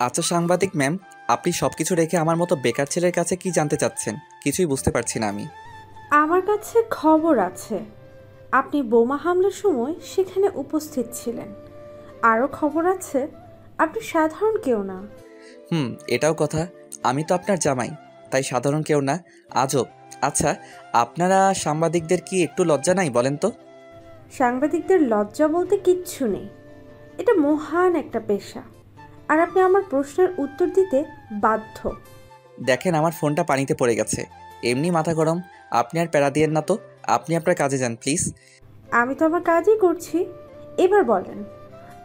আচ্ছা সাংবাদিক ম্যাম, আপনি সব কিছু রেখে আমার মতো বেকার ছেলের কাছে কি জানতে চাচ্ছেন? কিছুই বুঝতে পারছি না আমি। আমার কাছে খবর আছে আপনি বোমা হামলার সময় সেখানে উপস্থিত ছিলেন। আরও খবর আছে আপনি সাধারণ কেউ না। এটাও কথা। আমি তো আপনার জামাই, তাই সাধারণ কেউ না। আজব। আচ্ছা, আপনারা সাংবাদিকদের কি একটু লজ্জা নাই বলেন তো? সাংবাদিকদের লজ্জা বলতে কিচ্ছু নেই, এটা মহান একটা পেশা। আর আপনি আমার প্রশ্নের উত্তর দিতে বাধ্য। দেখেন আমার ফোনটা পানিতে পড়ে গেছে, এমনি মাথা গরম। আপনি আর প্যারা দিয়েন না তো, আপনি আপনার কাজে যান প্লিজ। আমি তো আমার কাজই করছি। এবার বলেন,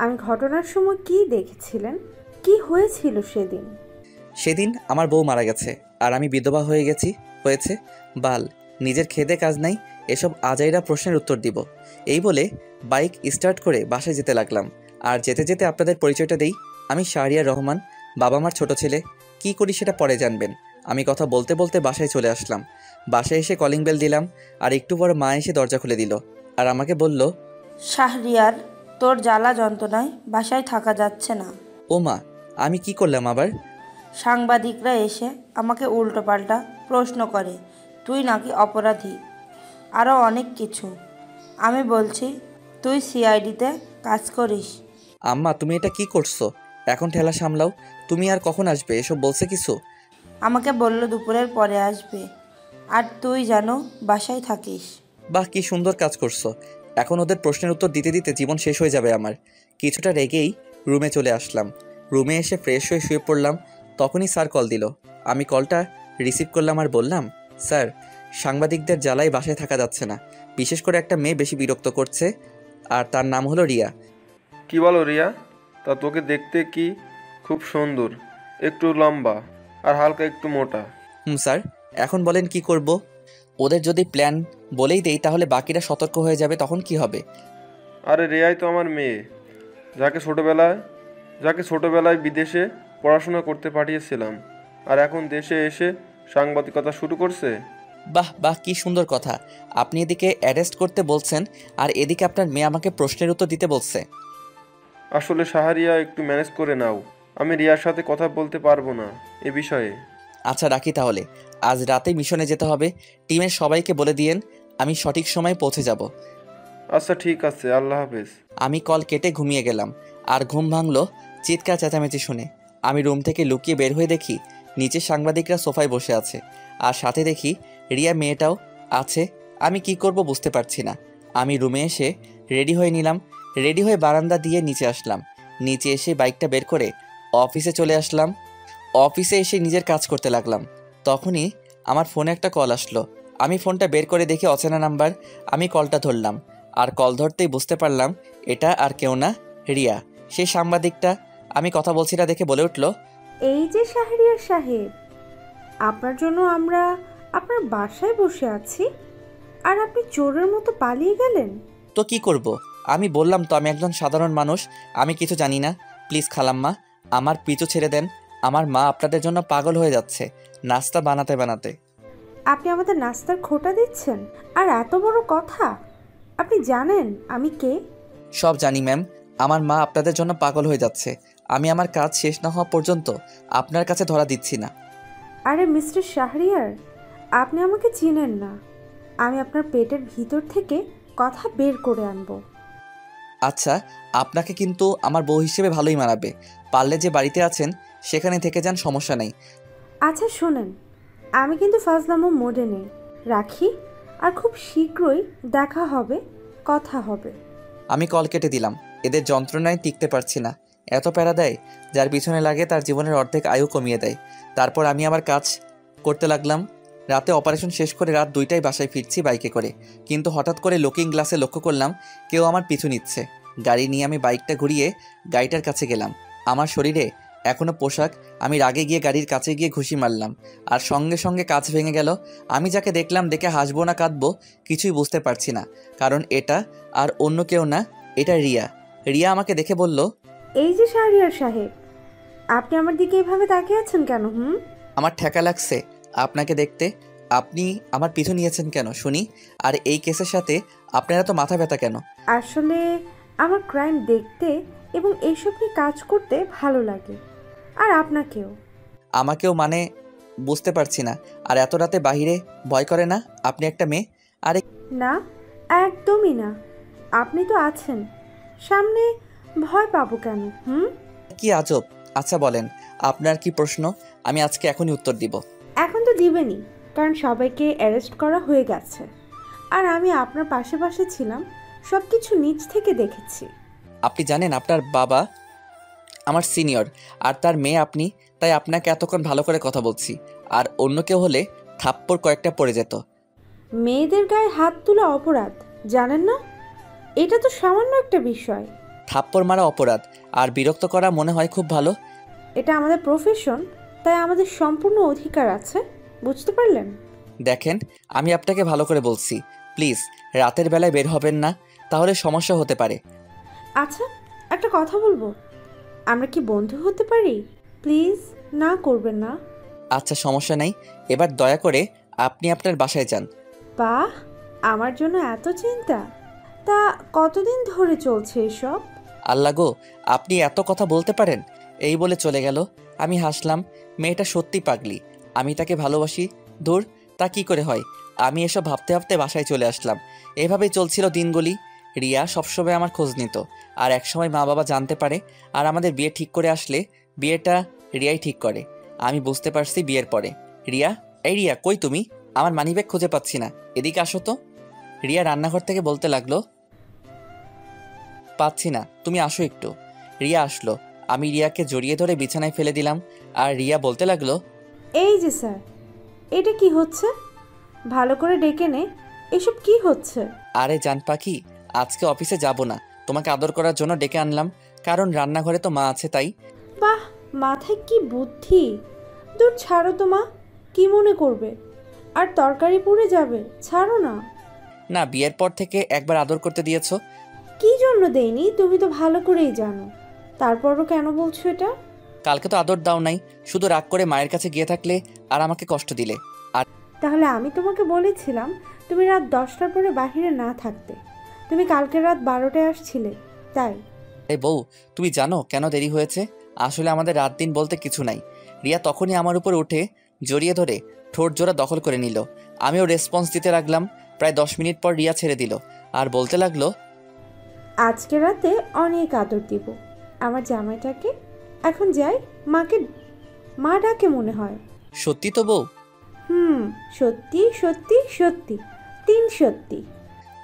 আমি ঘটনার সময় কি দেখেছিলেন, কি হয়েছিল সেদিন? সেদিন আমার বউ মারা গেছে আর আমি বিধবা হয়ে গেছি। হয়েছে বাল, নিজের খেদে কাজ নাই, এসব আজাইরা প্রশ্নের উত্তর দিব। এই বলে বাইক স্টার্ট করে বাসায় যেতে লাগলাম। আর যেতে যেতে আপনাদের পরিচয়টা দেই, আমি শাহরিয়ার রহমান, বাবা মার ছোট ছেলে। কি করি সেটা পরে জানবেন। আমি কথা বলতে বলতে বাসায় চলে আসলাম। বাসায় এসে কলিং বেল দিলাম, আর একটু পর মা এসে দরজা খুলে দিল আর আমাকে বলল, শাহরিয়ার, তোর জ্বালা যন্ত্রণায় বাসায় থাকা যাচ্ছে না। ও মা, আমি কি করলাম আবার? সাংবাদিকরা এসে আমাকে উল্টোপাল্টা প্রশ্ন করে, তুই নাকি অপরাধী, আরও অনেক কিছু। আমি বলছি তুই সিআইডিতে কাজ করিস। আম্মা তুমি এটা কি করছো? এখন ঠেলা সামলাও। তুমি আর কখন আসবে এসব বলছে কিছু? আমাকে বলল দুপুরের পরে আসবে, আর তুই যেন বাসায় থাকিস। বাহ, কি সুন্দর কাজ করছো। এখন ওদের প্রশ্নের উত্তর দিতে দিতে জীবন শেষ হয়ে যাবে আমার। কিছুটা রেগেই রুমে চলে আসলাম। রুমে এসে ফ্রেশ হয়ে শুয়ে পড়লাম। তখনই স্যার কল দিল। আমি কলটা রিসিভ করলাম আর বললাম, স্যার, সাংবাদিকদের জ্বালায় বাসায় থাকা যাচ্ছে না। বিশেষ করে একটা মেয়ে বেশি বিরক্ত করছে, আর তার নাম হলো রিয়া। কি বলো রিয়া? তা তোকে দেখতে কি খুব সুন্দর, একটু লম্বা আর হালকা একটু মোটা। স্যার, এখন বলেন কি করব? ওদের যদি প্ল্যান বলেই দেই তাহলে বাকিরা সতর্ক হয়ে যাবে, তখন কি হবে? আরে রিয়াই তো আমার মেয়ে, যাকে ছোটবেলায় যাকে ছোটবেলায় বিদেশে পড়াশোনা করতে পাঠিয়েছিলাম, আর এখন দেশে এসে সাংবাদিকতা শুরু করছে। বাহ বাহ, কি সুন্দর কথা। আপনি এদিকে অ্যারেস্ট করতে বলছেন আর এদিকে আপনার মেয়ে আমাকে প্রশ্নের উত্তর দিতে বলছে। আসলে শাহরিয়া, একটু ম্যানেজ করে নাও। আমি রিয়ার সাথে কথা বলতে পারবো না এ বিষয়ে। আচ্ছা রাখি তাহলে, আজ রাতে মিশনে যেতে হবে। টিমের সবাইকে বলে দিয়েন আমি সঠিক সময়ে পৌঁছে যাব। আচ্ছা ঠিক আছে, আল্লাহ হাফেজ। আমি কল কেটে ঘুমিয়ে গেলাম। আর ঘুম ভাঙলো চিৎকার চেঁচামেচি শুনে। আমি রুম থেকে লুকিয়ে বের হয়ে দেখি নিচে সাংবাদিকরা সোফায় বসে আছে, আর সাথে দেখি রিয়া মেয়েটাও আছে। আমি কি করব বুঝতে পারছি না। আমি রুমে এসে রেডি হয়ে নিলাম। রেডি হয়ে বারান্দা দিয়ে নিচে আসলাম। নিচে এসে বাইকটা বের করে অফিসে চলে আসলাম। অফিসে এসে নিজের কাজ করতে লাগলাম। তখনই আমার ফোনে একটা কল আসলো। আমি ফোনটা বের করে দেখি অচেনা নাম্বার। আমি কলটা ধরলাম, আর কল ধরতেই বুঝতে পারলাম এটা আর কেউ না, রিয়া, সেই সাংবাদিকটা। আমি কথা বলছি না দেখে বলে উঠল, এই যে শাহরিয়ার সাহেব, আপনার জন্য আমরা আপনার বাসায় বসে আছি, আর আপনি চোরের মতো পালিয়ে গেলেন। তো কি করব? আমি বললাম তো আমি একজন সাধারণ মানুষ, আমি কিছু জানি না। প্লিজ খালাম্মা, আমার পিছু ছেড়ে দেন। আমার মা আপনাদের জন্য পাগল হয়ে যাচ্ছে নাস্তা বানাতে বানাতে। আপনি আমাদের নাস্তার খোটা দিচ্ছেন, আর এত বড় কথা! আপনি জানেন আমি কে? সব জানি ম্যাম, আমার মা আপনাদের জন্য পাগল হয়ে যাচ্ছে। আমি আমার কাজ শেষ না হওয়া পর্যন্ত আপনার কাছে ধরা দিচ্ছি না। আরে মিস্টার শাহরিয়ার, আপনি আমাকে চিনেন না। আমি আপনার পেটের ভিতর থেকে কথা বের করে আনবো। আচ্ছা, আপনাকে কিন্তু আমার বউ হিসেবে ভালোই মানাবে। পারলে যে বাড়িতে আছেন সেখানে থেকে যান, সমস্যা নেই। আচ্ছা শোনেন, আমি কিন্তু ফাজলামো মোডে নেই। রাখি, আর খুব শীঘ্রই দেখা হবে, কথা হবে। আমি কল কেটে দিলাম। এদের যন্ত্রণায় টিকতে পারছি না। এত প্যারা দেয়, যার পিছনে লাগে তার জীবনের অর্ধেক আয়ু কমিয়ে দেয়। তারপর আমি আমার কাজ করতে লাগলাম। রাতে অপারেশন শেষ করে রাত 2টায় বাসায় ফিরছি বাইকে করে। কিন্তু হঠাৎ করে লুকিং গ্লাসে লক্ষ্য করলাম কেউ আমার পিছু নিচ্ছে। গাড়ি নিয়ে আমি বাইকটা ঘুরিয়ে গাড়িটার কাছে গেলাম। আমার শরীরে এখনও পোশাক। আমি রাগে গিয়ে গাড়ির কাছে গিয়ে ঘুষি মারলাম, আর সঙ্গে সঙ্গে কাঁচ ভেঙে গেল। আমি যাকে দেখলাম দেখে হাসবো না কাঁদবো কিছুই বুঝতে পারছি না, কারণ এটা আর অন্য কেউ না, এটা রিয়া। রিয়া আমাকে দেখে বলল, এই যে শাহরিয়ার সাহেব, আপনি আমার দিকে এভাবে তাকিয়ে আছেন কেন? আমার ঠেকা লাগছে আপনাকে দেখতে। আপনি আমার পিছু নিয়েছেন কেন শুনি? আর এই কেসের সাথে আপনারা তো মাথা ব্যথা কেন? আসলে আমার ক্রাইম দেখতে এবং এইসব নিয়ে কাজ করতে ভালো লাগে। আর আপনাকেও। আমাকেও মানে বুঝতে পারছি না। আর এত রাতে বাইরে ভয় করে না? আপনি একটা মেয়ে। আরে না, একদমই না। আপনি তো আছেন সামনে, ভয় পাবো কেন? কি আজব। আচ্ছা বলেন, আপনার কি প্রশ্ন? আমি আজকে এখনই উত্তর দিব। এখন তো দিবেনই, কারণ সবাইকে অ্যারেস্ট করা হয়ে গেছে। আর আমি আপনার পাশে পাশে ছিলাম, সব কিছু নিচ থেকে দেখেছি। আপনি জানেন আপনার বাবা আমার সিনিয়র আর তার মেয়ে আপনি, তাই আপনাকে এতক্ষণ ভালো করে কথা বলছি। আর অন্য কেউ হলে থাপ্পড় কয়েকটা পড়ে যেত। মেয়েদের গায়ে হাত তোলা অপরাধ, জানেন না? এটা তো সামান্য একটা বিষয়। থাপ্পড় মারা অপরাধ আর বিরক্ত করা মনে হয় খুব ভালো। এটা আমাদের প্রফেশন, তাই আমাদের সম্পূর্ণ অধিকার আছে, বুঝতে পারলেন? দেখেন, আমি আপনাকে ভালো করে বলছি, প্লিজ রাতের বেলায় বের হবেন না, তাহলে সমস্যা হতে পারে। আচ্ছা, একটা কথা বলবো, আমরা কি বন্ধু হতে পারি? প্লিজ না করবেন না। আচ্ছা সমস্যা নেই, এবার দয়া করে আপনি আপনার বাসায় যান। বাহ, আমার জন্য এত চিন্তা। তা কতদিন ধরে চলছে এসব? আল্লাহ গো, আপনি এত কথা বলতে পারেন। এই বলে চলে গেল। আমি হাসলাম, মেয়েটা সত্যি পাগলি, আমি তাকে ভালোবাসি। দূর, তা কি করে হয়। আমি এসব ভাবতে ভাবতে বাসায় চলে আসলাম। এভাবেই চলছিল দিনগুলি। রিয়া সবসময় আমার খোঁজ নিত, আর একসময় মা বাবা জানতে পারে, আর আমাদের বিয়ে ঠিক করে আসলে বিয়েটা রিয়াই ঠিক করে। আমি বুঝতে পারছি বিয়ের পরে। রিয়া, এই রিয়া, কই তুমি? আমার মানিব্যাগ খুঁজে পাচ্ছি না, এদিকে আসো তো। রিয়া রান্নাঘর থেকে বলতে লাগলো, পাচ্ছি না, তুমি আসো একটু। রিয়া আসলো, আমি রিয়াকে জড়িয়ে ধরে বিছানায় ফেলে দিলাম। আর রিয়া বলতে লাগলো, এই যে স্যার, এটা কি হচ্ছে? ভালো করে ডেকে নে, এসব কি হচ্ছে? আরে জান পাখি, আজকে অফিসে যাব না, তোমাকে আদর করার জন্য ডেকে আনলাম, কারণ রান্নাঘরে তো মা আছে তাই। বাহ, মাথায় কি বুদ্ধি! দূর ছাড়ো তো মা, কি মনে করবে? আর তরকারি পুড়ে যাবে, ছাড়ো না। না, বিয়ের পর থেকে একবার আদর করতে দিয়েছো। কি জন্য দেইনি তুমি তো ভালো করেই জানো, তারপরও কেন বলছো এটা? কালকে তো আদর দাও নাই, শুধু রাগ করে মায়ের কাছে গিয়ে থাকলে আর আমাকে কষ্ট দিলে। আর তাহলে আমি তোমাকে বলেছিলাম তুমি রাত 10টার পরে বাইরে না থাকতে, তুমি কালকে রাত 12টায় আসছিলে, তাই। এই বউ, তুমি জানো কেন দেরি হয়েছে? আসলে আমাদের রাত দিন বলতে কিছু নাই। রিয়া তখনই আমার উপর উঠে জড়িয়ে ধরে ঠোঁট জোড়া দখল করে নিল। আমিও রেসপন্স দিতে লাগলাম। প্রায় 10 মিনিট পর রিয়া ছেড়ে দিল আর বলতে লাগলো, আজকে রাতে অনেক আদর দিব আমার জামাইটাকে। এখন যাই, মাকে মা ডাকে মনে হয়। সত্যি তো বউ? সত্যি সত্যি সত্যি, 3 সত্যি।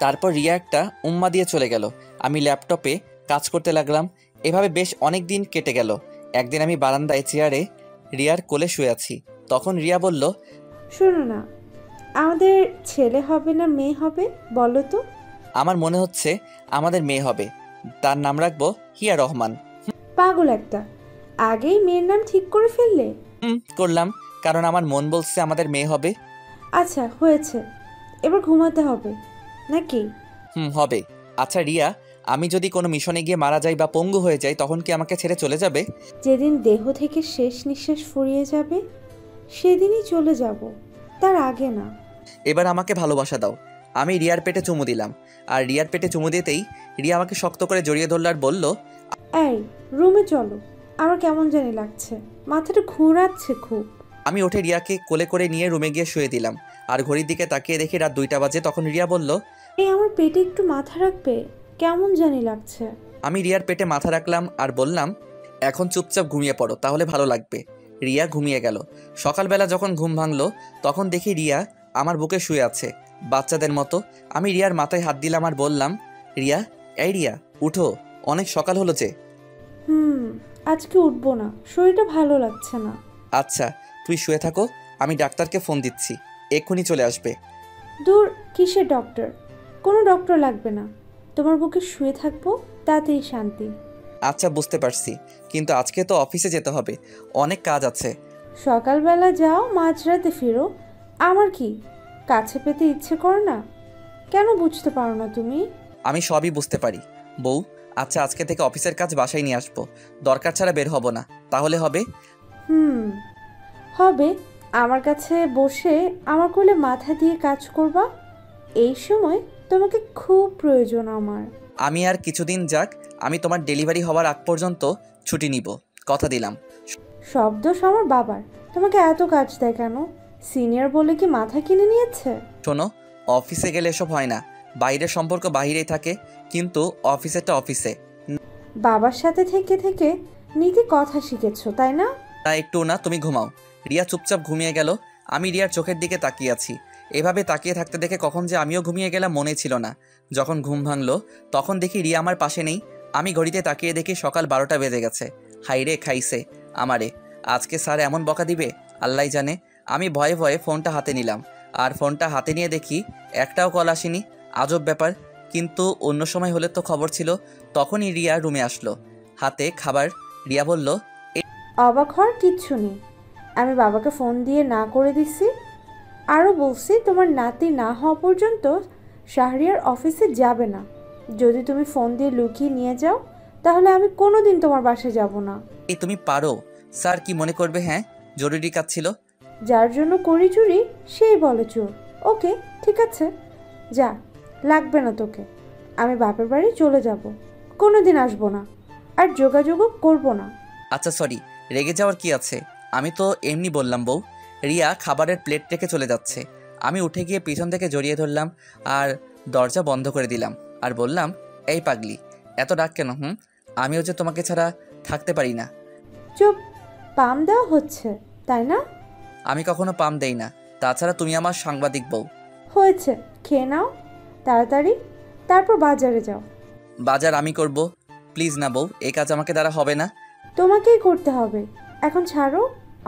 তারপর রিয়া একটা উম্মা দিয়ে চলে গেল। আমি ল্যাপটপে কাজ করতে লাগলাম। এভাবে বেশ অনেক দিন কেটে গেল। একদিন আমি বারান্দায় চেয়ারে রিয়ার কোলে শুয়ে আছি। তখন রিয়া বলল, শোনো না, আমাদের ছেলে হবে না মেয়ে হবে বলো তো? আমার মনে হচ্ছে আমাদের মেয়ে হবে। তার নাম রাখবো হিয়া রহমান। পাগল একটা, আগেই মেয়ের নাম ঠিক করে ফেললে? করলাম, কারণ আমার মন বলছে আমাদের মেয়ে হবে। আচ্ছা হয়েছে, এবার ঘুমাতে হবে নাকি? হবে। আচ্ছা রিয়া, আমি যদি কোনো মিশনে গিয়ে মারা যাই বা পঙ্গু হয়ে যাই, তখন কি আমাকে ছেড়ে চলে যাবে? যেদিন দেহ থেকে শেষ নিঃশ্বাস ফুরিয়ে যাবে সেদিনই চলে যাব, তার আগে না। এবার আমাকে ভালোবাসা দাও। আমি রিয়ার পেটে চুমু দিলাম। আর রিয়ার পেটে চুমু দিতেই রিয়া আমাকে শক্ত করে জড়িয়ে ধরল আর বলল, এই রুমে চলো, আমার কেমন জানি লাগছে, মাথাটা ঘোরাচ্ছে খুব। আমি উঠে রিয়াকে কোলে করে নিয়ে রুমে গিয়ে শুয়ে দিলাম। আর ঘড়ির দিকে তাকিয়ে দেখি রাত 2টা বাজে। তখন রিয়া বলল, এই আমার পেটে একটু মাথা রাখবে, কেমন জানি লাগছে। আমি রিয়ার পেটে মাথা রাখলাম আর বললাম, এখন চুপচাপ ঘুমিয়ে পড়ো, তাহলে ভালো লাগবে। রিয়া ঘুমিয়ে গেল। সকালবেলা যখন ঘুম ভাঙলো, তখন দেখি রিয়া আমার বুকে শুয়ে আছে বাচ্চাদের মতো। আমি রিয়ার মাথায় হাত দিলাম আর বললাম, রিয়া, এই রিয়া, উঠো, অনেক সকাল হলো যে। আজকে উঠবো না, শরীরটা ভালো লাগছে না। আচ্ছা, তুই শুয়ে থাকো, আমি ডাক্তারকে ফোন দিচ্ছি, এক্ষুনি চলে আসবে। দূর, কিসের ডক্টর? কোনো ডক্টর লাগবে না, তোমার বুকে শুয়ে থাকবো, তাতেই শান্তি। আচ্ছা বুঝতে পারছি, কিন্তু আজকে তো অফিসে যেতে হবে, অনেক কাজ আছে। সকালবেলা যাও, মাঝরাতে ফিরো, আমার কি কাছে পেতে ইচ্ছে করে না? কেন বুঝতে পারো না তুমি? আমি সবই বুঝতে পারি বউ। আচ্ছা, আজকে থেকে অফিসের কাজ বাসায় নিয়ে আসবো, দরকার ছাড়া বের হব না, তাহলে হবে? হবে। আমার কাছে বসে আমার কোলে মাথা দিয়ে কাজ করবা, এই সময় তোমাকে খুব প্রয়োজন আমার। আমি আর কিছুদিন যাক, আমি তোমার ডেলিভারি হওয়ার আগ পর্যন্ত ছুটি নিব, কথা দিলাম। সব দোষ আমার বাবার। তোমাকে এত কাজ দেয় কেন? সিনিয়র বলে কি মাথা কিনে নিয়েছে? শোনো, অফিসে গেলে এসব হয় না। বাইরের সম্পর্ক বাইরেই থাকে, কিন্তু অফিসেরটা অফিসে। বাবার সাথে থেকে থেকে নীতি কথা শিখেছো, তাই না? তা একটু না, তুমি ঘুমাও। রিয়া চুপচাপ ঘুমিয়ে গেল। আমি রিয়ার চোখের দিকে তাকিয়ে আছি। এভাবে তাকিয়ে থাকতে দেখে কখন যে আমিও ঘুমিয়ে গেলাম মনে ছিল না। যখন ঘুম ভাঙলো তখন দেখি রিয়া আমার পাশে নেই। আমি ঘড়িতে তাকিয়ে দেখি সকাল 12টা বেজে গেছে। হাইরে খাইছে আমারে। আজকে স্যার এমন বকা দিবে আল্লাহ জানে। আমি ভয়ে ভয়ে ফোনটা হাতে নিলাম, আর ফোনটা হাতে নিয়ে দেখি একটাও কল আসেনি। আজব ব্যাপার। কিন্তু অন্য সময় হলে তো খবর ছিল। তখনই রিয়া রুমে আসলো, হাতে খাবার। রিয়া বলল, অবাক হওয়ার কিচ্ছু নেই। আমি বাবাকে ফোন দিয়ে না করে দিছি। আরও বলছি তোমার নাতি না হওয়া পর্যন্ত শাহরিয়ার অফিসে যাবে না। যদি তুমি ফোন দিয়ে লুকিয়ে নিয়ে যাও তাহলে আমি কোনো দিন তোমার বাসায় যাব না। এই তুমি পারো। স্যার কি মনে করবে? হ্যাঁ, জরুরি কাজ ছিল। যার জন্য করি চুরি সেই বলে চোর। ওকে, ঠিক আছে, যা, লাগবে না তোকে। আমি বাপের বাড়ি চলে যাব, কোনো দিন আসবো না, আর যোগাযোগও করবো না। আচ্ছা সরি, রেগে যাওয়ার কি আছে? আমি তো এমনি বললাম বউ। রিয়া খাবারের প্লেট রেখে চলে যাচ্ছে। আমি উঠে গিয়ে পিছন থেকে জড়িয়ে ধরলাম আর দরজা বন্ধ করে দিলাম, আর বললাম, এই পাগলি, এত ডাক কেন? আমিও যে তোমাকে ছাড়া থাকতে পারি না। চুপ, পাম দেওয়া হচ্ছে তাই না? আমি কখনো পাম দেই না। তাছাড়া তুমি আমার সাংবাদিক বউ। হয়েছে, খেয়ে নাও তাড়াতাড়ি, তারপর বাজারে যাও। বাজার আমি করব? প্লিজ না বউ, এই কাজ আমাকে দ্বারা হবে না। তোমাকেই করতে হবে। এখন ছাড়ো,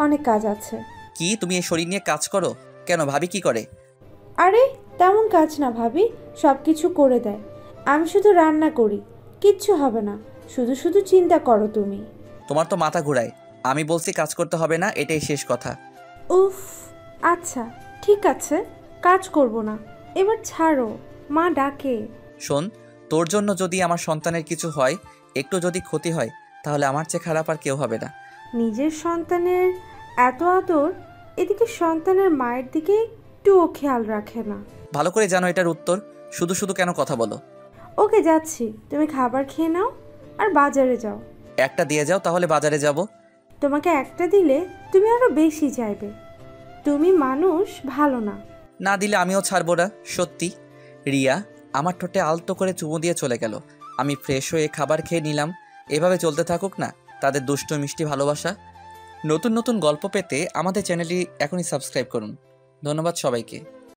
অনেক কাজ আছে। কি তুমি এই শরীর নিয়ে কাজ করো কেন? ভাবি কি করে? আরে তেমন কাজ না ভাবি, সব কিছু করে দেয়। আমি শুধু রান্না করি, কিচ্ছু হবে না। শুধু শুধু চিন্তা করো তুমি। তোমার তো মাথা ঘুরায়। আমি বলছি কাজ করতে হবে না, এটাই শেষ কথা। উফ, আচ্ছা ঠিক আছে, কাজ করব না। এবার ছাড়ো, মা ডাকে। শোন, তোর জন্য যদি আমার সন্তানের কিছু হয়, একটু যদি ক্ষতি হয়, তাহলে আমার চেয়ে খারাপ আর কেউ হবে না। নিজের সন্তানের এত আদর, এদিকে সন্তানের মায়ের দিকে একটুও খেয়াল রাখে না। ভালো করে জানো এটার উত্তর। শুধু শুধু কেন কথা বলো? ওকে, যাচ্ছি, তুমি খাবার খেয়ে নাও আর বাজারে যাও। একটা দিয়ে যাও, তাহলে বাজারে যাব। তোমাকে একটা দিলে তুমি আরো বেশি চাইবে। তুমি মানুষ ভালো না। না দিলে আমিও ছাড়বো না, সত্যি। রিয়া আমার ঠোঁটে আলতো করে চুমু দিয়ে চলে গেল। আমি ফ্রেশ হয়ে খাবার খেয়ে নিলাম। এভাবে চলতে থাকুক না তাদের দুষ্টু মিষ্টি ভালোবাসা। নতুন নতুন গল্প পেতে আমাদের চ্যানেলটি এখনই সাবস্ক্রাইব করুন। ধন্যবাদ সবাইকে।